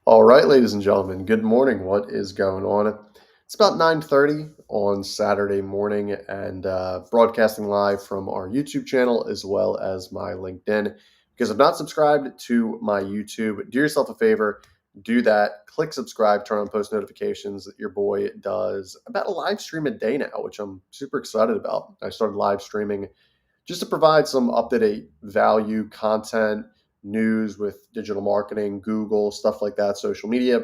All right, ladies and gentlemen, good morning. What is going on? It's about 9:30 on Saturday morning and broadcasting live from our YouTube channel as well as my LinkedIn. Because if not subscribed to my YouTube, do yourself a favor, do that. Click subscribe, turn on post notifications. Your boy does about a live stream a day now, which I'm super excited about. I started live streaming just to provide some up-to-date value content, news with digital marketing, Google, stuff like that, social media.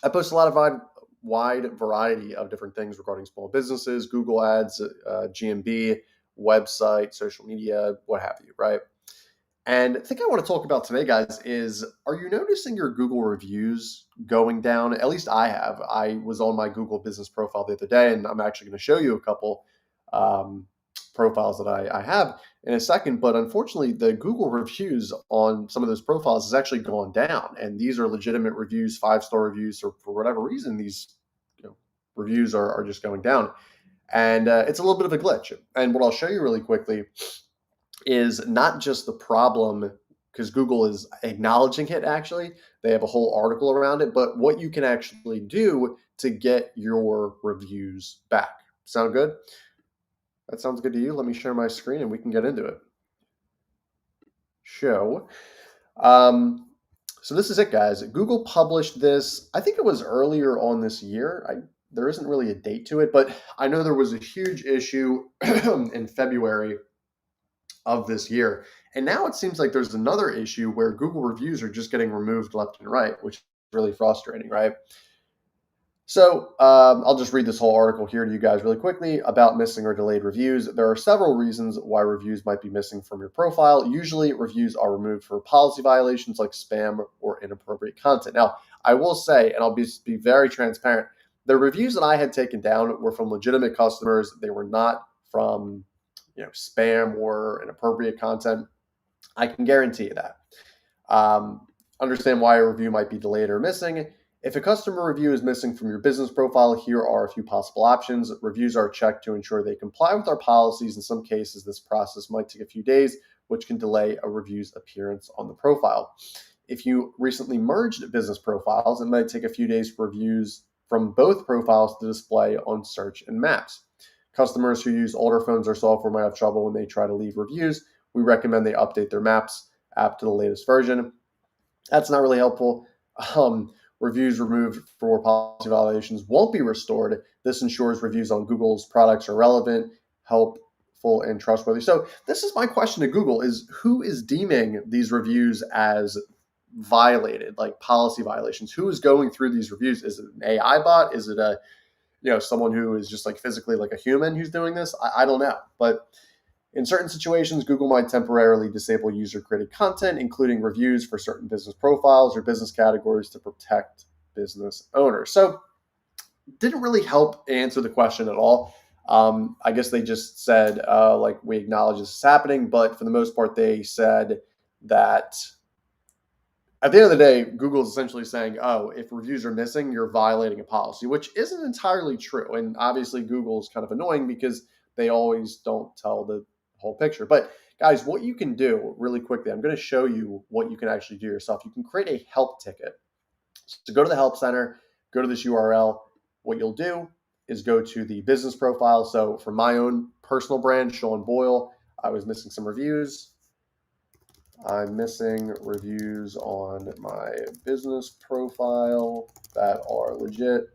I post a lot of wide variety of different things regarding small businesses, Google ads, GMB, website, social media, what have you, right? And the thing I want to talk about today, guys, is are you noticing your Google reviews going down? At least I have. I was on my Google business profile the other day, and I'm actually going to show you a couple um, profiles that I have in a second. But unfortunately, the Google reviews on some of those profiles has actually gone down. And these are legitimate reviews, 5-star reviews, or for whatever reason, these reviews are just going down. And it's a little bit of a glitch. And what I'll show you really quickly is not just the problem because Google is acknowledging it actually. They have a whole article around it, but what you can actually do to get your reviews back. Sound good? That sounds good to you? Let me share my screen and we can get into it. Show. So this is it, guys. Google published this, I think it was earlier on this year. There isn't really a date to it, but I know there was a huge issue in February of this year. And now it seems like there's another issue where Google reviews are just getting removed left and right, which is really frustrating, right? So I'll just read this whole article here to you guys really quickly about missing or delayed reviews. There are several reasons why reviews might be missing from your profile. Usually reviews are removed for policy violations like spam or inappropriate content. Now, I will say, and I'll be very transparent, the reviews that I had taken down were from legitimate customers. They were not from spam or inappropriate content. I can guarantee you that. Understand why a review might be delayed or missing. If a customer review is missing from your business profile, here are a few possible options. Reviews are checked to ensure they comply with our policies. In some cases, this process might take a few days, which can delay a review's appearance on the profile. If you recently merged business profiles, it might take a few days for reviews from both profiles to display on search and maps. Customers who use older phones or software might have trouble when they try to leave reviews. We recommend they update their Maps app to the latest version. That's not really helpful. Reviews removed for policy violations won't be restored. This ensures reviews on Google's products are relevant, helpful, and trustworthy. So this is my question to Google is who is deeming these reviews as violated, like policy violations? Who is going through these reviews? Is it an AI bot? Is it someone who is just like physically like a human who's doing this? I don't know. But in certain situations, Google might temporarily disable user-created content, including reviews for certain business profiles or business categories to protect business owners. So didn't really help answer the question at all. I guess they just said, we acknowledge this is happening, but for the most part, they said that at the end of the day, Google is essentially saying, oh, if reviews are missing, you're violating a policy, which isn't entirely true. And obviously, Google is kind of annoying because they always don't tell the whole picture. But guys, what you can do really quickly, I'm going to show you what you can actually do yourself. You can create a help ticket. So go to the help center, go to this URL. What you'll do is go to the business profile. So for my own personal brand, Sean Boyle, I was missing some reviews. I'm missing reviews on my business profile that are legit,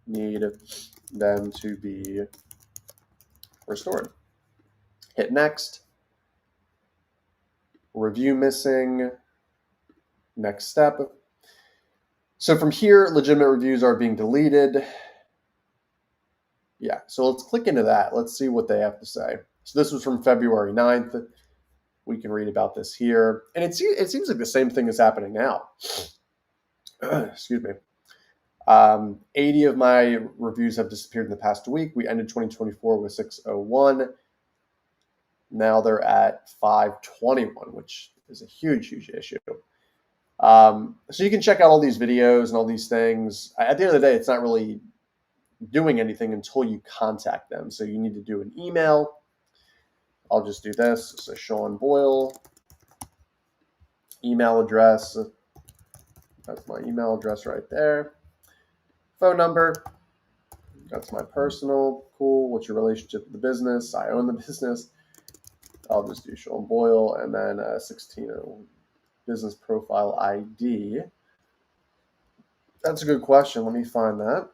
need them to be restored. Hit next. Review missing. Next step. So from here, legitimate reviews are being deleted. Yeah, so let's click into that. Let's see what they have to say. So this was from February 9th. We can read about this here. And it seems like the same thing is happening now. Excuse me. 80 of my reviews have disappeared in the past week. We ended 2024 with 601. Now they're at 521, which is a huge, huge issue. So you can check out all these videos and all these things. At the end of the day, it's not really doing anything until you contact them. So you need to do an email. I'll just do this. So Sean Boyle, email address, That's my email address right there. Phone number. That's my personal. Cool. What's your relationship with the business? I own the business. I'll just do Sean Boyle, and then 16 business profile ID. That's a good question. Let me find that.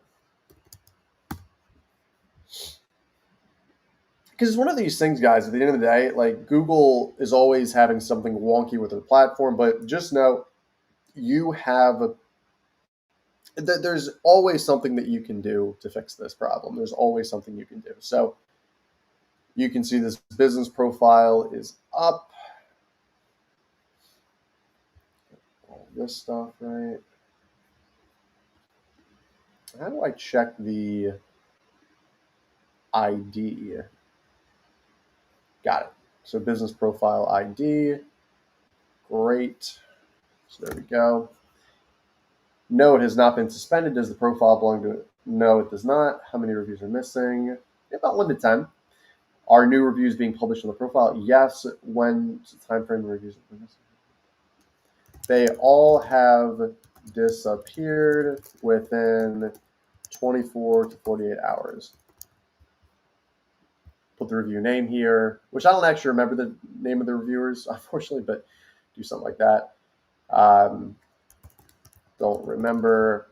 Because it's one of these things, guys, at the end of the day, like Google is always having something wonky with their platform, but just know you have there's always something that you can do to fix this problem. There's always something you can do. So you can see this business profile is up. All this stuff, right? How do I check the ID? Got it. So business profile ID. Great. So there we go. No, it has not been suspended. Does the profile belong to it? No, it does not. How many reviews are missing? About 1 to 10. Are new reviews being published on the profile? Yes. When's the time frame reviews? They all have disappeared within 24 to 48 hours. Put the review name here, which I don't actually remember the name of the reviewers, unfortunately, but do something like that. Don't remember.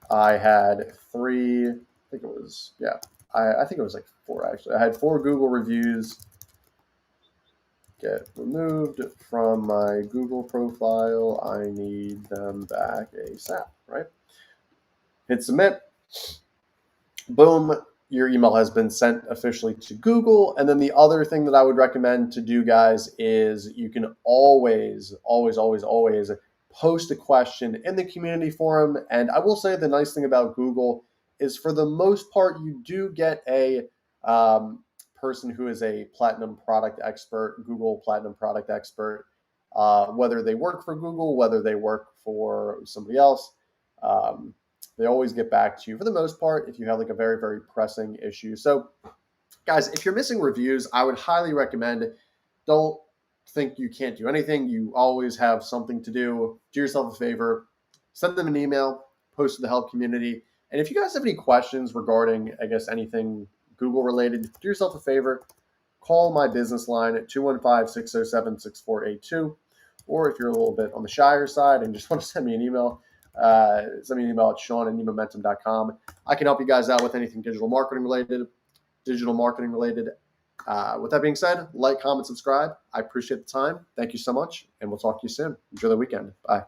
I had 3, I think it was, yeah, I think it was like 4 actually. I had 4 Google reviews get removed from my Google profile. I need them back ASAP, right? Hit submit. Boom, your email has been sent officially to Google. And then the other thing that I would recommend to do, guys, is you can always post a question in the community forum. And I will say the nice thing about Google is for the most part, you do get a person who is a platinum product expert, Google platinum product expert, whether they work for Google, whether they work for somebody else. They always get back to you for the most part if you have like a very, very pressing issue. So, guys, if you're missing reviews, I would highly recommend don't think you can't do anything. You always have something to do. Do yourself a favor, send them an email, post to the help community. And if you guys have any questions regarding, I guess, anything Google related, do yourself a favor, call my business line at 215-607-6482. Or if you're a little bit on the shyer side and just want to send me an email, send me an email at sean@momentum.com. I can help you guys out with anything digital marketing related. With that being said, like, comment, subscribe. I appreciate the time. Thank you so much, and we'll talk to you soon. Enjoy the weekend. Bye.